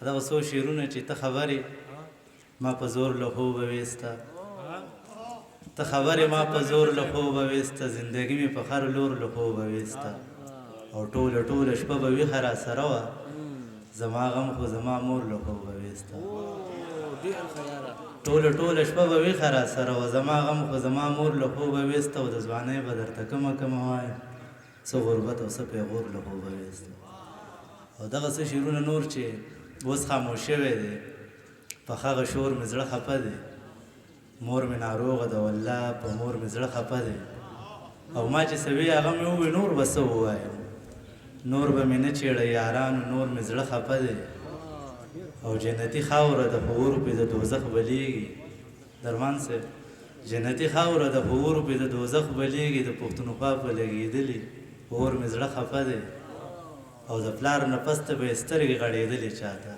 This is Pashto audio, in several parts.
دغه څو شعرونه چې ته خبرې ما په زور له خوبه ویسته ته خبرې ما په زور له خوبه ویسته زندګي مې په هر لور له خوبه ویسته او ټوله شپه به ویښه راسره وه زما غم خو زما مور له خوبه ویسته ټوله شپه به ویښه راسره وه زما غم خو زما مور له خوبه ویسته او د ځوانۍ به درته کمه وایم څه غربت او څه پیغور له خوبه ویسته او دغه څه شعرونه نور چې اوس خاموش شوی دی په هغه شور مې زړه خفه دی مور مې ناروغه ده والله په مور مې زړه خفه دی او ما چې څه وي هغه مې ووایي نور به څه ووایم نور به مې نه چېړه یارانو نور مې زړه خفه دی او جنتي خاوره د په اور پې د دوزخ بلیږي درمان صاحب جنتي خاوره د په اور پې د دوزخ بلیږي د پښتونخوا په لګېدلي اور مې زړه خفه دی او د پلار نفس ته به یې سترګې غړېدلې چاته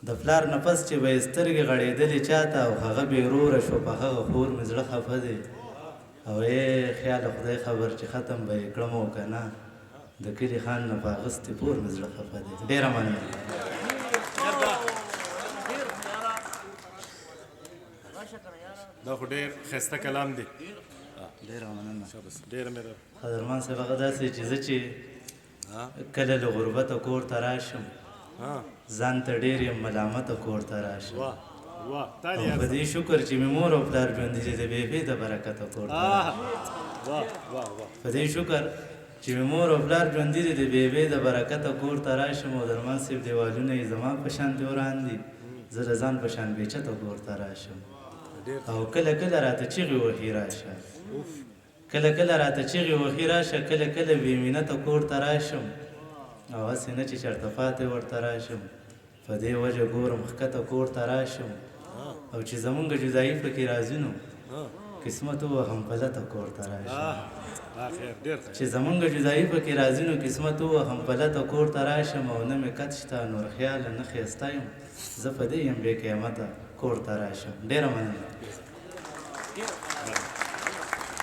د پلار نفس چې به یې سترګې غړېدلې چاته او هغه بېروره شو په هغه خور مې زړه خفه دی او خیاله خدای خبر چې ختم به یې کړم او که نه د کلي خان نه په اغستې پور مې زړه خفه دی ډېره مننه دا خو ډېر ښایسته کلام دی ډېره مننه ډېره مې قدرمان صاحب هغه داسې چې زه چې کله له غربته کور ته راشم ځان ته ډېر یم ملامته کور ته راشم او په دې شکر چې مې مور او پلار ژوندي دي د بېبې د برکته کور ته راشم په دې شکر چې مې مور او پلار ژوندي دي د بېبې د برکته کور ته راشم او درمان صاحب دیوالونه یې زما په شان دي وران دي زه د ځان په شان بېچته کور ته راشم او کله راته چیغې وهي راشه کله راته چیغې وهي راشه کله بې مینته کور ته راشم او هسې نه چې چېرته پاتې ورته راشم په دې وجه ګورم ښکته کور ته راشم او چې زمونږ جدایي پکې راځي نو قسمت ووهم پلته کور ته راشم چې زمونږ جدایي پکې راځي نو قسمت ووهم پلته کور ته راشم او نه مې کت شته نور خیاله نه ښایسته یم زه په دې یم بې قیامته کور ته راشم ډېره مننه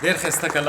ډېر ښایسته کلام